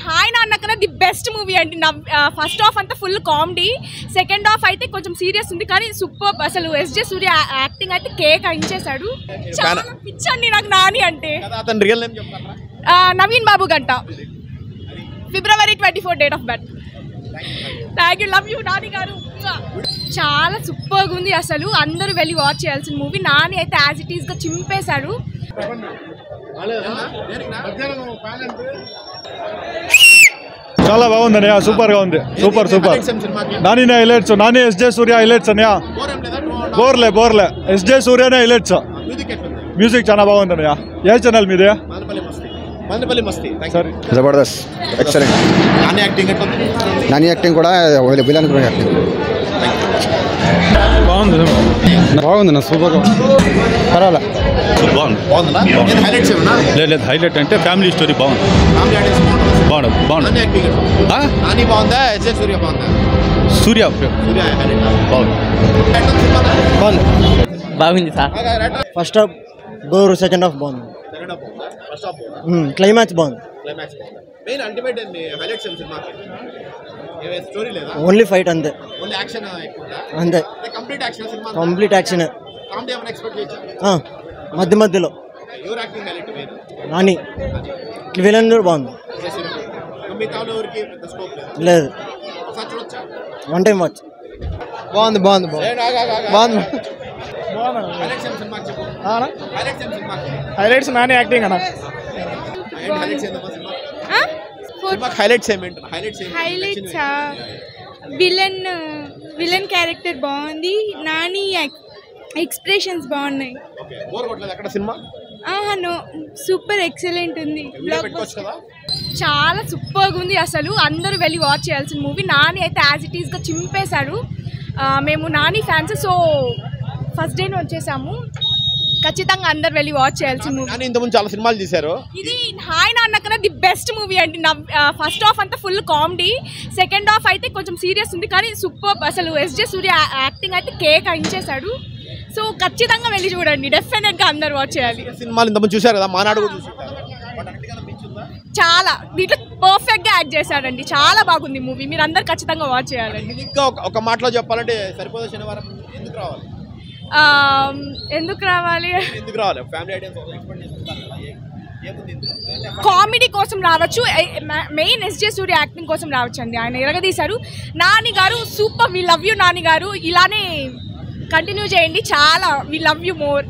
Hi నాన్నకన్నా the best movie అండి. First half అంతా full comedy, second half అయితే కొంచెం సీరియస్ ఉంది కానీ సూపర్. అసలు ఎస్జే సూర్య యాక్టింగ్ అయితే కేక్ ఇచ్చేసాడు. చాలా పిచ్చండి నాకు నాని అంటే. నవీన్ బాబు గంట, February 24 date of birth. Thank you, love you Nani గారు. చాలా సూపర్గా ఉంది. అసలు అందరూ వెళ్ళి వాచ్ చేయాల్సిన మూవీ. నాని అయితే యాజ్ ఇట్ ఈస్గా చింపేశాడు. చాలా బాగుంది, సూపర్ గా ఉంది. Super super. Nani highlights, Nani SJ Surya highlights అన్నయ్య. బోర్లే ఎస్జే సూర్యనే హైలైట్స్. మ్యూజిక్ చాలా బాగుంది అన్నయ్య. ఏ ఛానల్ మీదే? జబర్దస్త్, ఎక్సలెంట్. నాని యాక్టింగ్ కూడా విలన్ యాక్టింగ్ బాగుంది నా సూపర్ గా. పర్వాలా లేదు హైలైట్ అంటే ఫ్యామిలీ స్టోరీ బాగుంది. సూర్య బాగుంది sir. First half bore, second half బాగుంది. క్లైమాక్స్ బాగుంది. ఓన్లీ ఫైట్ అంతే. అంతే కంప్లీట్ యాక్షన్. మధ్యలో నాని విలన్ బాగుంది. లేదు, వన్ టైం వాచ్. బాగుంది. హైలైట్స్ నాని యాక్టింగ్ అన్న. విలన్ క్యారెక్టర్ బాగుంది. నాని ఎక్స్ప్రెషన్స్ బాగున్నాయి. నో, సూపర్ ఎక్సలెంట్ ఉంది. చాలా సూపర్గా ఉంది. అసలు అందరూ వెళ్ళి వాచ్ చేయాల్సిన మూవీ. నాని అయితే యాజ్ ఇట్ ఈస్గా చింపేశాడు. మేము నాని ఫ్యాన్స్, సో ఫస్ట్ డేనే వచ్చేసాము. ఖచ్చితంగా అందరు వెళ్ళి వాచ్ చేయాల్సిన మూవీ. ఇంతకుముందు చాలా సినిమాలు తీశారు. ఇది హాయ్ నాన్నకన్నా ది బెస్ట్ మూవీ అండి. ఫస్ట్ హాఫ్ అంతా ఫుల్ కామెడీ, సెకండ్ హాఫ్ అయితే కొంచెం సీరియస్ ఉంది కానీ సూపర్. అసలు ఎస్జే సూర్య యాక్టింగ్ అయితే కేక్ ఇచ్చేసాడు. సో ఖచ్చితంగా వెళ్ళి చూడండి, డెఫినెట్గా అందరు వాచ్ చేయాలి. సినిమాలు ఇంతకుముందు చూశారు కదా, మానాడు చాలా దీంట్లో పర్ఫెక్ట్గా యాక్ట్ చేశాడండి. చాలా బాగుంది మూవీ. మీరు అందరు ఖచ్చితంగా వాచ్ చేయాలండి. ఇంకా ఒక మాటలో చెప్పాలంటే సరిపోదా శనివారం? ఎందుకు రావాలి? కామెడీ కోసం రావచ్చు, మెయిన్ ఎస్జే సూర్య యాక్టింగ్ కోసం రావచ్చు అండి. ఆయన ఎరగదీశారు. Nani garu super. We love you Nani garu. ఇలానే కంటిన్యూ చేయండి. చాలా వి లవ్ యూ మోర్.